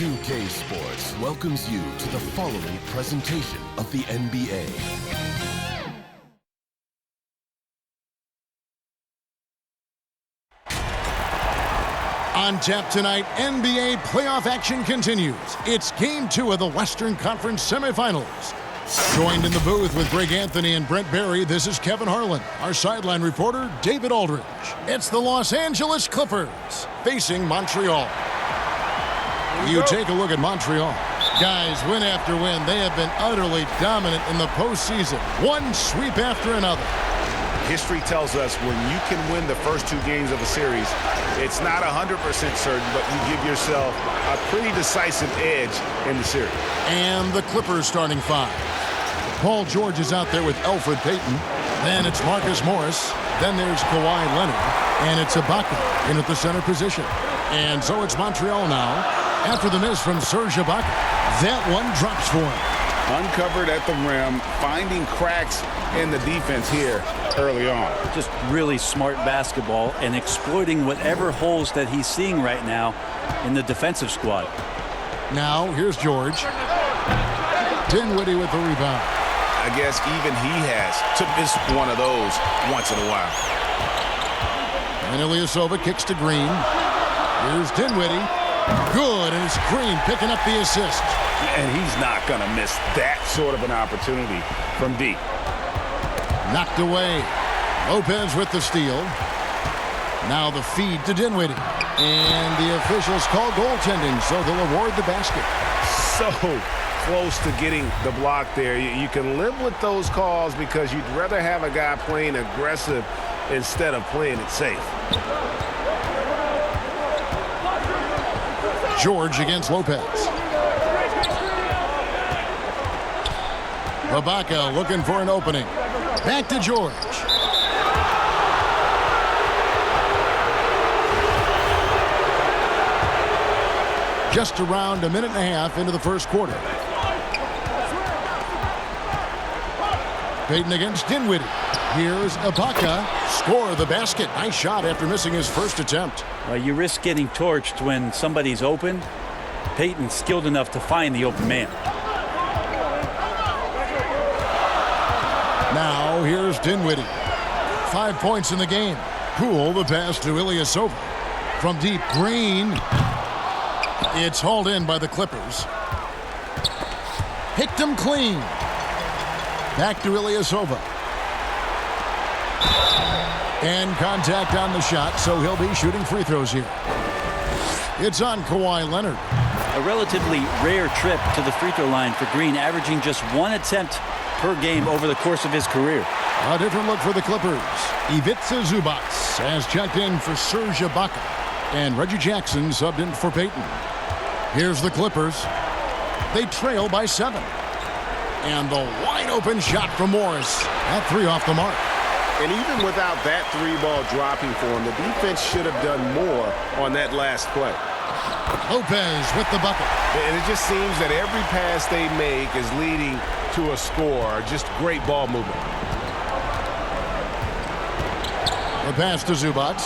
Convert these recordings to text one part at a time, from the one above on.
2K Sports welcomes you to the following presentation of the NBA. On tap tonight, NBA playoff action continues. It's Game 2 of the Western Conference semifinals. Joined in the booth with Greg Anthony and Brent Barry, this is Kevin Harlan. Our sideline reporter, David Aldridge. It's the Los Angeles Clippers facing Montreal. You take a look at Montreal. Guys, win after win, they have been utterly dominant in the postseason. One sweep after another. History tells us when you can win the first two games of a series, it's not 100% certain, but you give yourself a pretty decisive edge in the series. And the Clippers starting five. Paul George is out there with Elfrid Payton. Then it's Marcus Morris. Then there's Kawhi Leonard. And it's Ibaka in at the center position. And so it's Montreal now. After the miss from Serge Ibaka, that one drops for him. Uncovered at the rim, finding cracks in the defense here early on. Just really smart basketball and exploiting whatever holes that he's seeing right now in the defensive squad. Now, here's George. Dinwiddie with the rebound. I guess even he has to miss one of those once in a while. And Ilyasova kicks to Green. Here's Dinwiddie. Good, and it's Green picking up the assist. And he's not going to miss that sort of an opportunity from deep. Knocked away. Lopez with the steal. Now the feed to Dinwiddie. And the officials call goaltending, so they'll award the basket. So close to getting the block there. You can live with those calls because you'd rather have a guy playing aggressive instead of playing it safe. George against Lopez. Ibaka looking for an opening. Back to George. Just around a minute and a half into the first quarter. Payton against Dinwiddie. Here's Ibaka. Score the basket. Nice shot after missing his first attempt. Well, you risk getting torched when somebody's open. Payton's skilled enough to find the open man. Now here's Dinwiddie. 5 points in the game. Poole the pass to Ilyasova. From deep, Green. It's hauled in by the Clippers. Picked him clean. Back to Ilyasova. And contact on the shot, so he'll be shooting free throws here. It's on Kawhi Leonard. A relatively rare trip to the free throw line for Green, averaging just one attempt per game over the course of his career. A different look for the Clippers. Ivica Zubac has checked in for Serge Ibaka. And Reggie Jackson subbed in for Payton. Here's the Clippers. They trail by 7. And the wide open shot from Morris. That three off the mark. And even without that three ball dropping for him, the defense should have done more on that last play. Lopez with the bucket. And it just seems that every pass they make is leading to a score. Just great ball movement. The pass to Zubac.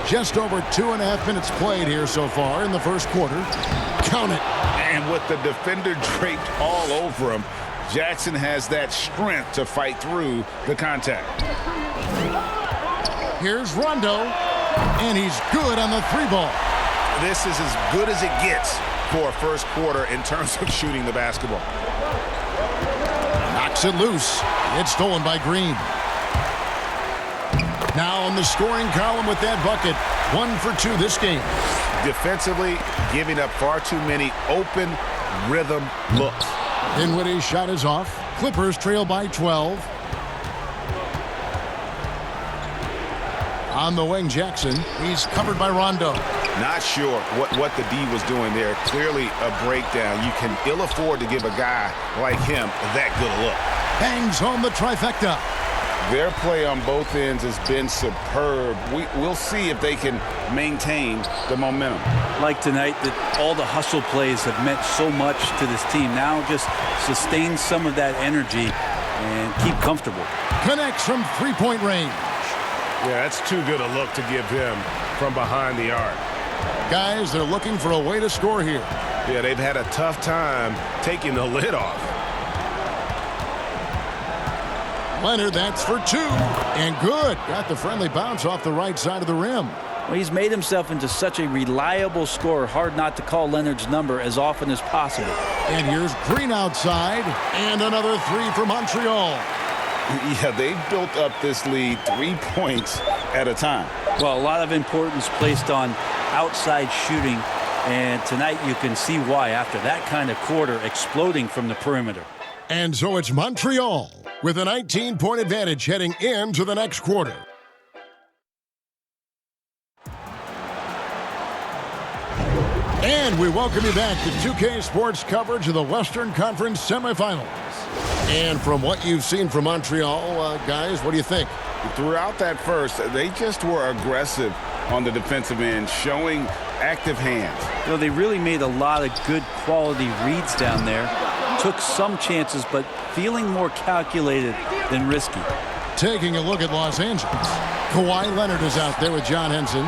Just over 2.5 minutes played here so far in the first quarter. Count it. And with the defender draped all over him, Jackson has that strength to fight through the contact. Here's Rondo, and he's good on the three ball. This is as good as it gets for a first quarter in terms of shooting the basketball. Knocks it loose. It's stolen by Green. Now on the scoring column with that bucket. 1 for 2 this game. Defensively, giving up far too many open rhythm looks. Dinwiddie's shot is off. Clippers trail by 12. On the wing, Jackson. He's covered by Rondo. Not sure what the D was doing there. Clearly a breakdown. You can ill afford to give a guy like him that good a look. Bangs home the trifecta. Their play on both ends has been superb. We'll see if they can maintain the momentum. Like tonight, that all the hustle plays have meant so much to this team. Now just sustain some of that energy and keep comfortable. Connects from three-point range. Yeah, that's too good a look to give him. from behind the arc. Guys, they're looking for a way to score here. Yeah, they've had a tough time taking the lid off. Leonard, that's for two. And good. Got the friendly bounce off the right side of the rim. Well, he's made himself into such a reliable scorer. Hard not to call Leonard's number as often as possible. And here's Green outside. And another three for Montreal. Yeah, they've built up this lead 3 points at a time. Well, a lot of importance placed on outside shooting. And tonight you can see why after that kind of quarter exploding from the perimeter. And so it's Montreal with a 19-point advantage heading into the next quarter. And we welcome you back to 2K Sports coverage of the Western Conference semifinals. And from what you've seen from Montreal, guys, what do you think? Throughout that first, they just were aggressive on the defensive end, showing active hands. You know, they really made a lot of good quality reads down there. Took some chances, but feeling more calculated than risky. Taking a look at Los Angeles. Kawhi Leonard is out there with John Henson.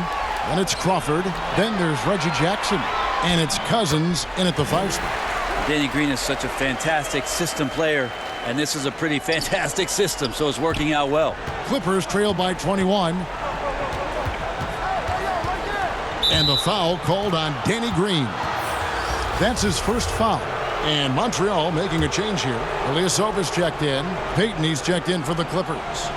Then it's Crawford. Then there's Reggie Jackson. And it's Cousins in at the 5 spot. Danny Green is such a fantastic system player, and this is a pretty fantastic system, so it's working out well. Clippers trail by 21. And the foul called on Danny Green. That's his first foul. And Montreal making a change here. Ilyasova's checked in. Payton, he's checked in for the Clippers.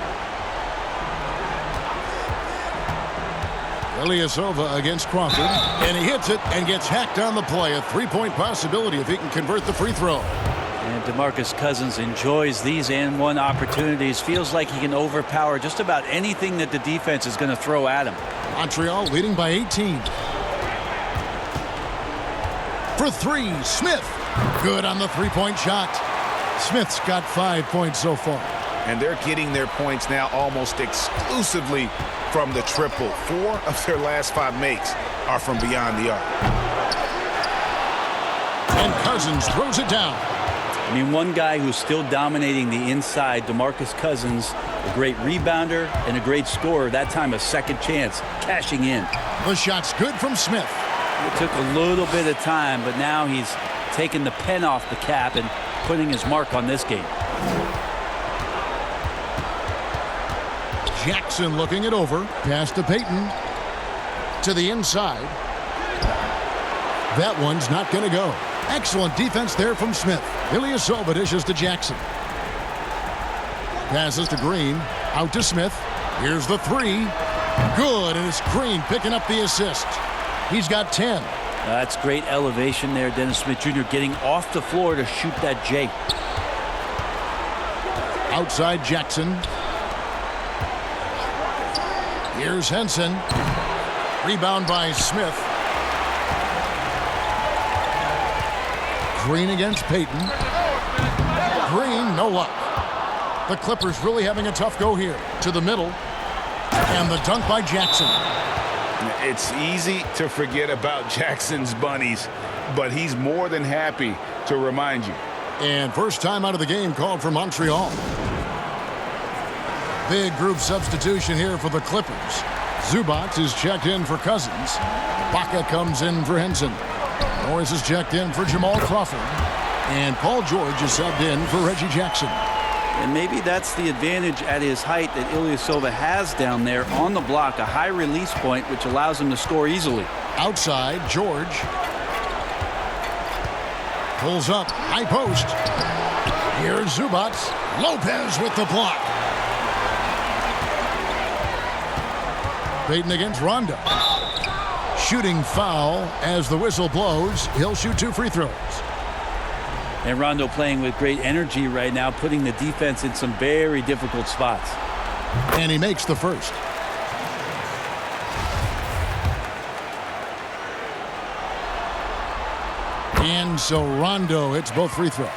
Ilyasova against Crawford. And he hits it and gets hacked on the play. A three-point possibility if he can convert the free throw. And DeMarcus Cousins enjoys these and one opportunities. Feels like he can overpower just about anything that the defense is going to throw at him. Montreal leading by 18. For three, Smith. Good on the three-point shot. Smith's got 5 points so far. And they're getting their points now almost exclusively from the triple. 4 of their last 5 makes are from beyond the arc. And Cousins throws it down. I mean, one guy who's still dominating the inside, DeMarcus Cousins, a great rebounder and a great scorer. That time a second chance, cashing in. The shot's good from Smith. It took a little bit of time, but now he's taking the pen off the cap and putting his mark on this game. Jackson looking it over. Pass to Payton. To the inside. That one's not going to go. Excellent defense there from Smith. Ilyasova dishes to Jackson. Passes to Green. Out to Smith. Here's the three. Good, and it's Green picking up the assist. He's got 10. That's great elevation there, Dennis Smith Jr. getting off the floor to shoot that J. Outside Jackson. Here's Henson. Rebound by Smith. Green against Payton. Green, no luck. The Clippers really having a tough go here. To the middle. And the dunk by Jackson. It's easy to forget about Jackson's bunnies, but he's more than happy to remind you. And first time out of the game called for Montreal. Big group substitution here for the Clippers. Zubac is checked in for Cousins. Baca comes in for Henson. Norris is checked in for Jamal Crawford. And Paul George is subbed in for Reggie Jackson. And maybe that's the advantage at his height that Ilyasova has down there on the block, a high release point, which allows him to score easily. Outside, George. Pulls up, high post. Here's Zubac. Lopez with the block. Payton against Rondo. Shooting foul as the whistle blows. He'll shoot 2 free throws. And Rondo playing with great energy right now, putting the defense in some very difficult spots. And he makes the first. And so Rondo hits both free throws.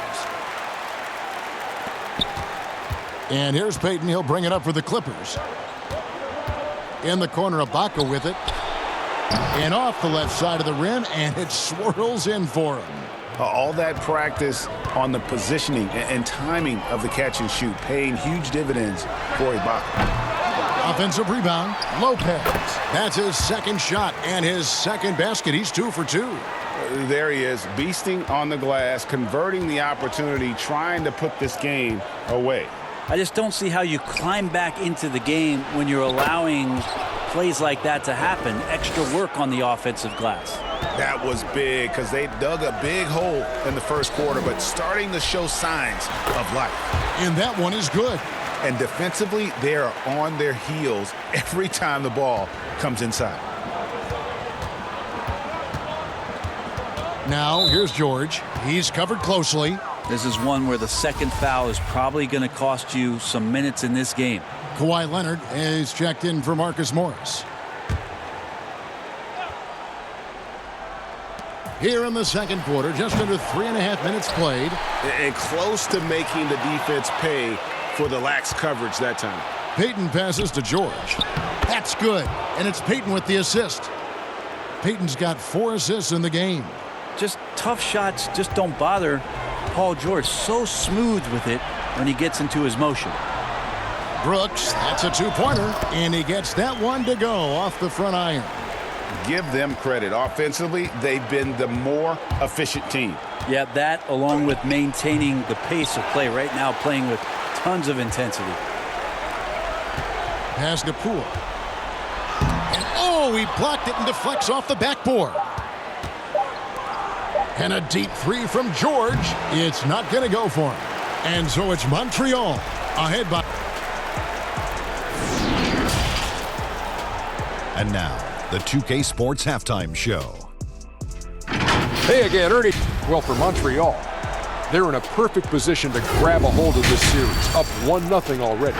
And here's Payton. He'll bring it up for the Clippers. In the corner, Baca with it. And off the left side of the rim, and it swirls in for him. All that practice on the positioning and timing of the catch and shoot paying huge dividends for Ibaka. Offensive rebound, Lopez. That's his second shot and his second basket. He's 2 for 2. There he is, beasting on the glass, converting the opportunity, trying to put this game away. I just don't see how you climb back into the game when you're allowing plays like that to happen. Extra work on the offensive glass. That was big because they dug a big hole in the first quarter, but starting to show signs of life. And that one is good. And defensively, they are on their heels every time the ball comes inside. Now, here's George. He's covered closely. This is one where the second foul is probably going to cost you some minutes in this game. Kawhi Leonard is checked in for Marcus Morris. Here in the second quarter, just under 3.5 minutes played. And close to making the defense pay for the lax coverage that time. Payton passes to George. That's good. And it's Payton with the assist. Payton's got 4 assists in the game. Just tough shots just don't bother Paul George. So smooth with it when he gets into his motion. Brooks, that's a 2-pointer. And he gets that one to go off the front iron. Give them credit. Offensively, they've been the more efficient team. Yeah, that along with maintaining the pace of play right now, playing with tons of intensity. Pass to Poole. And oh, he blocked it and deflects off the backboard. And a deep 3 from George. It's not going to go for him. And so it's Montreal ahead by. And now, the 2K Sports Halftime Show. Hey again, Ernie. Well, for Montreal, they're in a perfect position to grab a hold of this series, up 1-0 already.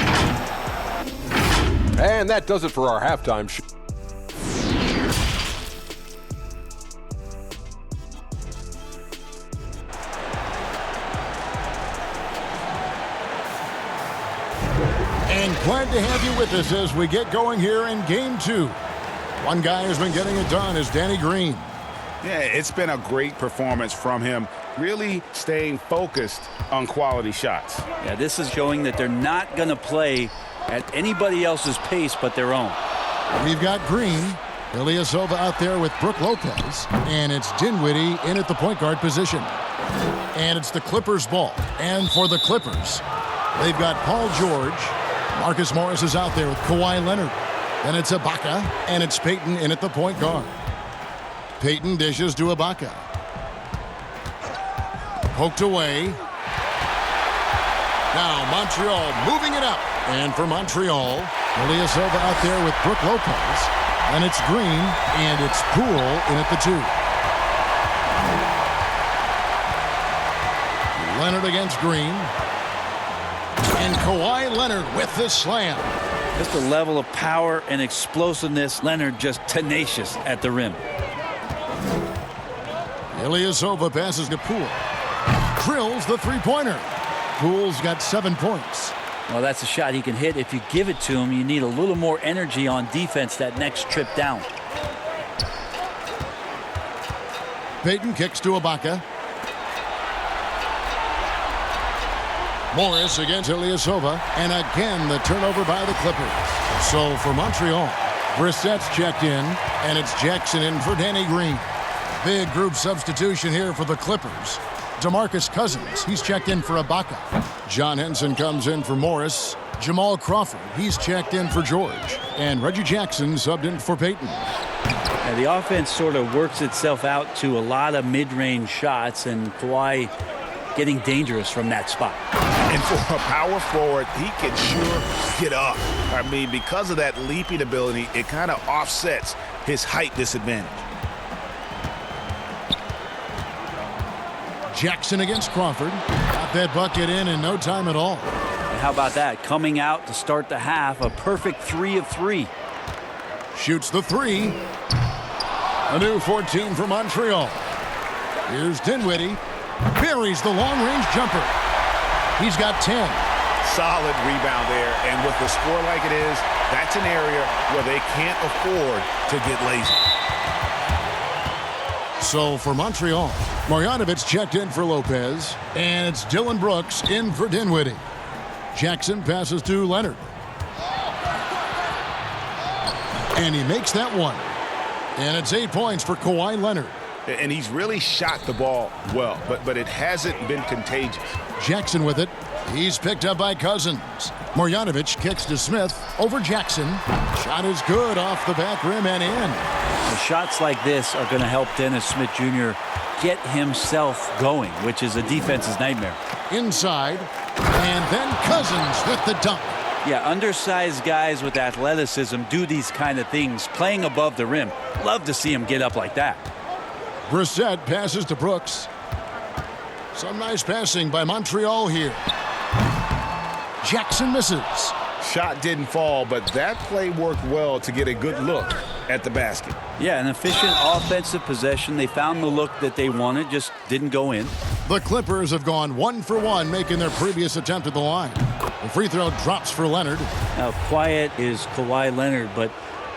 And that does it for our halftime show. And glad to have you with us as we get going here in Game 2. One guy who's been getting it done is Danny Green. Yeah, it's been a great performance from him, really staying focused on quality shots. Yeah, this is showing that they're not going to play at anybody else's pace but their own. We've got Green, Ilyasova out there with Brook Lopez, and it's Dinwiddie in at the point guard position. And it's the Clippers' ball. And for the Clippers, they've got Paul George. Marcus Morris is out there with Kawhi Leonard. Then it's Ibaka, and it's Payton in at the point guard. Payton dishes to Ibaka. Poked away. Now Montreal moving it up. And for Montreal, Ilyasova out there with Brook Lopez. And it's Green, and it's Poole in at the 2. Leonard against Green. And Kawhi Leonard with the slam. Just the level of power and explosiveness. Leonard just tenacious at the rim. Ilyasova passes to Poole. Drills the 3-pointer. Poole's got 7 points. Well, that's a shot he can hit. If you give it to him, you need a little more energy on defense that next trip down. Payton kicks to Ibaka. Morris against Ilyasova, and again the turnover by the Clippers. So for Montreal, Brissett's checked in, and it's Jackson in for Danny Green. Big group substitution here for the Clippers. DeMarcus Cousins, he's checked in for Ibaka. John Henson comes in for Morris. Jamal Crawford, he's checked in for George. And Reggie Jackson subbed in for Payton. Now, the offense sort of works itself out to a lot of mid-range shots, and Kawhi getting dangerous from that spot. And for a power forward, he can sure get up. I mean, because of that leaping ability, it kind of offsets his height disadvantage. Jackson against Crawford. Got that bucket in no time at all. And how about that? Coming out to start the half, a perfect 3 of 3. Shoots the 3. A new 14 for Montreal. Here's Dinwiddie. Buries the long-range jumper. He's got 10. Solid rebound there, and with the score like it is, that's an area where they can't afford to get lazy. So for Montreal, Marjanovic checked in for Lopez, and it's Dylan Brooks in for Dinwiddie. Jackson passes to Leonard. And he makes that one. And it's 8 points for Kawhi Leonard. And he's really shot the ball well, but it hasn't been contagious. Jackson with it. He's picked up by Cousins. Marjanovic kicks to Smith over Jackson. Shot is good off the back rim and in. The shots like this are going to help Dennis Smith Jr. get himself going, which is a defense's nightmare. Inside. And then Cousins with the dunk. Yeah, undersized guys with athleticism do these kind of things, playing above the rim. Love to see him get up like that. Brissett passes to Brooks. Some nice passing by Montreal here. Jackson misses. Shot didn't fall, but that play worked well to get a good look at the basket. Yeah, an efficient offensive possession. They found the look that they wanted, just didn't go in. The Clippers have gone 1 for 1, making their previous attempt at the line. The free throw drops for Leonard. Now, quiet is Kawhi Leonard, but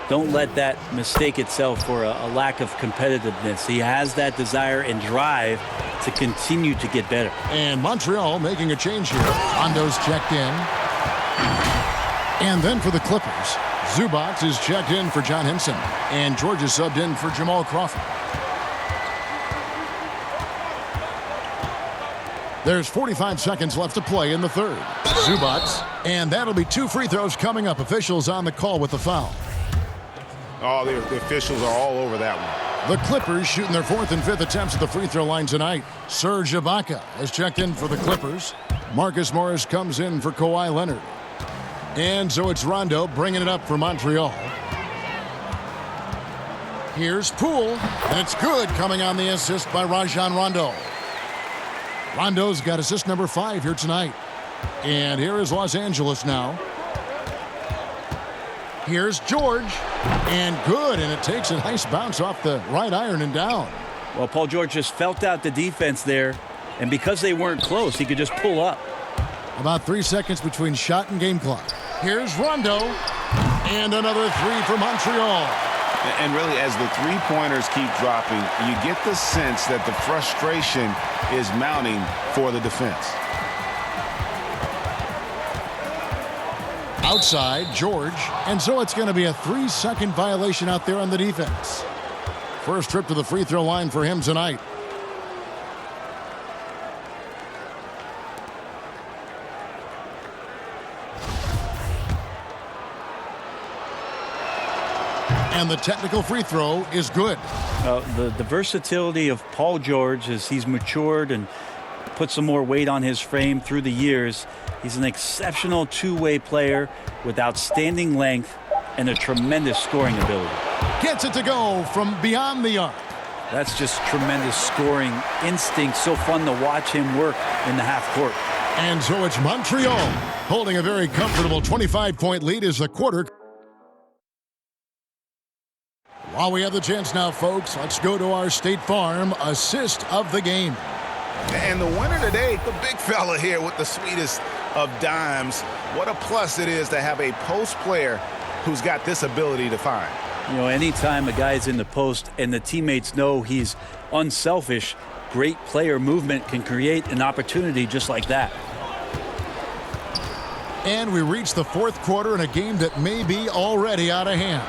don't let that mistake itself for a lack of competitiveness. He has that desire and drive to continue to get better. And Montreal making a change here. Rondo's checked in. And then for the Clippers, Zubac is checked in for John Henson. And George is subbed in for Jamal Crawford. There's 45 seconds left to play in the third. Zubac. And that'll be 2 free throws coming up. Officials on the call with the foul. Oh, the officials are all over that one. The Clippers shooting their 4th and 5th attempts at the free throw line tonight. Serge Ibaka has checked in for the Clippers. Marcus Morris comes in for Kawhi Leonard. And so it's Rondo bringing it up for Montreal. Here's Poole, and it's good coming on the assist by Rajon Rondo. Rondo's got assist number 5 here tonight. And here is Los Angeles now. Here's George, and good, and it takes a nice bounce off the right iron and down. Well, Paul George just felt out the defense there, and because they weren't close, he could just pull up. About 3 seconds between shot and game clock. Here's Rondo, and another 3 for Montreal. And really, as the three-pointers keep dropping, you get the sense that the frustration is mounting for the defense. Outside, George, and so it's going to be a 3-second violation out there on the defense. First trip to the free throw line for him tonight. And the technical free throw is good. The versatility of Paul George as he's matured and put some more weight on his frame through the years. He's an exceptional two-way player with outstanding length and a tremendous scoring ability. Gets it to go from beyond the arc. That's just tremendous scoring instinct. So fun to watch him work in the half court. And so it's Montreal holding a very comfortable 25-point lead as the quarter. While we have the chance now, folks, let's go to our State Farm assist of the game. And the winner today, the big fella here with the sweetest of dimes. What a plus it is to have a post player who's got this ability to find. You know, anytime a guy's in the post and the teammates know he's unselfish, great player movement can create an opportunity just like that. And we reach the 4th quarter in a game that may be already out of hand.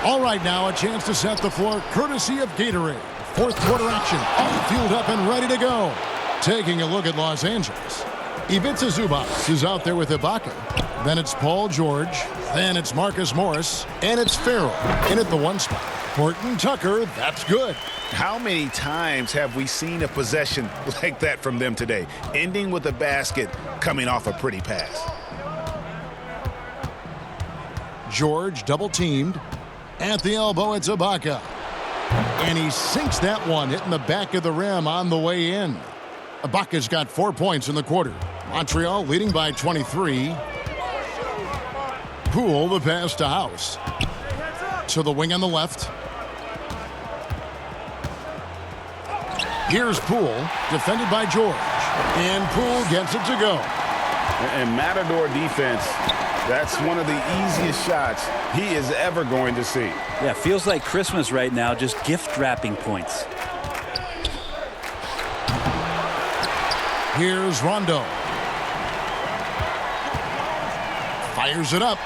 All right, now a chance to set the floor courtesy of Gatorade. 4th quarter action, all fueled up and ready to go. Taking a look at Los Angeles. Ivica Zubac is out there with Ibaka. Then it's Paul George. Then it's Marcus Morris. And it's Farrell in at the 1 spot. Horton Tucker, that's good. How many times have we seen a possession like that from them today? Ending with a basket, coming off a pretty pass. George double-teamed. At the elbow, it's Ibaka. And he sinks that one, hitting the back of the rim on the way in. Ibaka's got 4 points in the quarter. Montreal leading by 23. Poole, the pass to House. To the wing on the left. Here's Poole, defended by George. And Poole gets it to go. And Matador defense, that's one of the easiest shots he is ever going to see. Yeah, feels like Christmas right now, just gift wrapping points. Here's Rondo. Fires it up.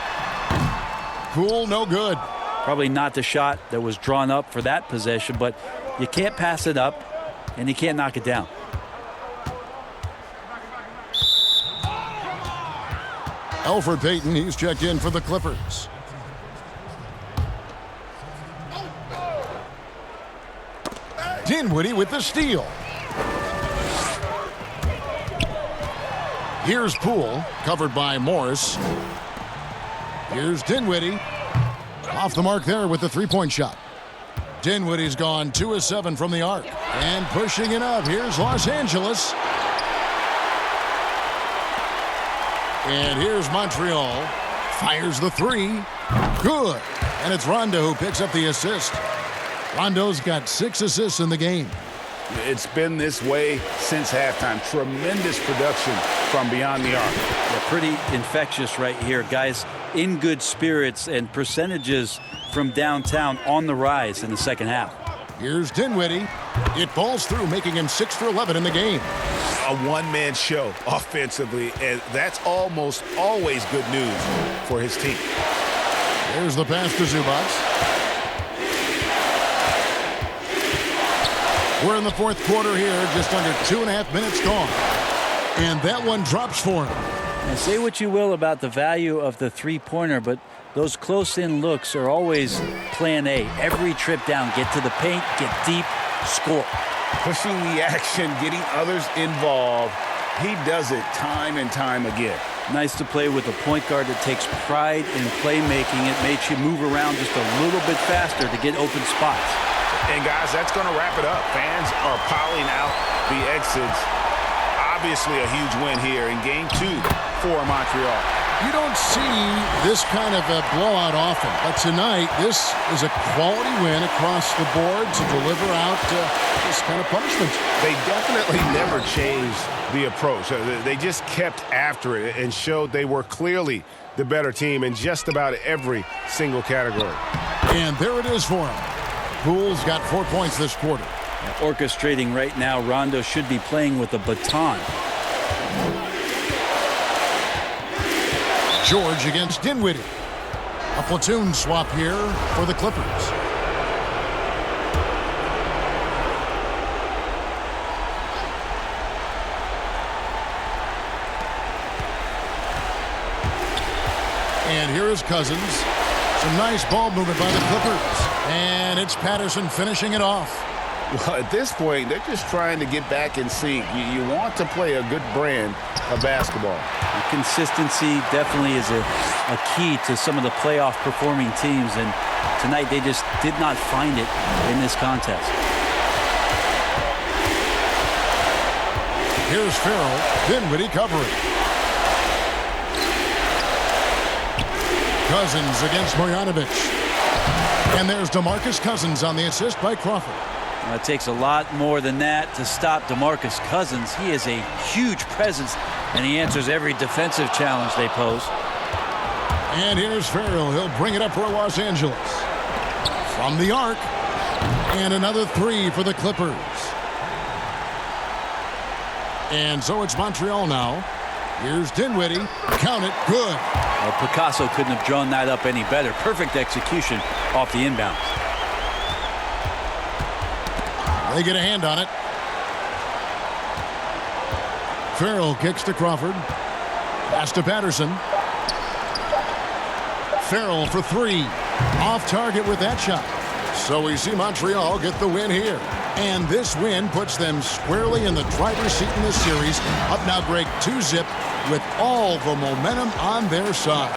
Poole, no good. Probably not the shot that was drawn up for that possession, but you can't pass it up, and you can't knock it down. Elfrid Payton, he's checked in for the Clippers. Dinwiddie with the steal. Here's Poole, covered by Morris. Here's Dinwiddie. Off the mark there with the three-point shot. Dinwiddie's gone 2 of 7 from the arc. And pushing it up, here's Los Angeles. And here's Montreal. Fires the three. Good. And it's Rondo who picks up the assist. Rondo's got 6 assists in the game. It's been this way since halftime. Tremendous production from beyond the arc. They're pretty infectious right here. Guys in good spirits, and percentages from downtown on the rise in the second half. Here's Dinwiddie. It falls through, making him 6 for 11 in the game. A one-man show offensively, and that's almost always good news for his team. There's the pass to Zubac. We're in the fourth quarter here, just under 2.5 minutes gone. And that one drops for him. And say what you will about the value of the three-pointer, but those close-in looks are always plan A. Every trip down, get to the paint, get deep, score. Pushing the action, getting others involved. He does it time and time again. Nice to play with a point guard that takes pride in playmaking. It makes you move around just a little bit faster to get open spots. And, guys, that's going to wrap it up. Fans are piling out the exits. Obviously a huge win here in Game 2 for Montreal. You don't see this kind of a blowout often, but tonight this is a quality win across the board to deliver out this kind of punishment. They definitely never changed the approach. They just kept after it and showed they were clearly the better team in just about every single category. And there it is for him. Poole's got 4 points this quarter. Orchestrating right now, Rondo should be playing with a baton. George against Dinwiddie. A platoon swap here for the Clippers. And here is Cousins. Some nice ball movement by the Clippers. And it's Patterson finishing it off. Well, at this point, they're just trying to get back in sync. You want to play a good brand of basketball. Consistency definitely is a key to some of the playoff performing teams, and tonight they just did not find it in this contest. Here's Farrell. Dinwiddie covering. Cousins against Marjanovic. And there's DeMarcus Cousins on the assist by Crawford. It takes a lot more than that to stop DeMarcus Cousins. He is a huge presence, and he answers every defensive challenge they pose. And here's Farrell. He'll bring it up for Los Angeles. From the arc. And another three for the Clippers. And so it's Montreal now. Here's Dinwiddie. Count it. Good. Well, Picasso couldn't have drawn that up any better. Perfect execution off the inbounds. They get a hand on it. Farrell kicks to Crawford. Pass to Patterson. Farrell for three. Off target with that shot. So we see Montreal get the win here. And this win puts them squarely in the driver's seat in this series. Up now, Greg, 2-0 with all the momentum on their side.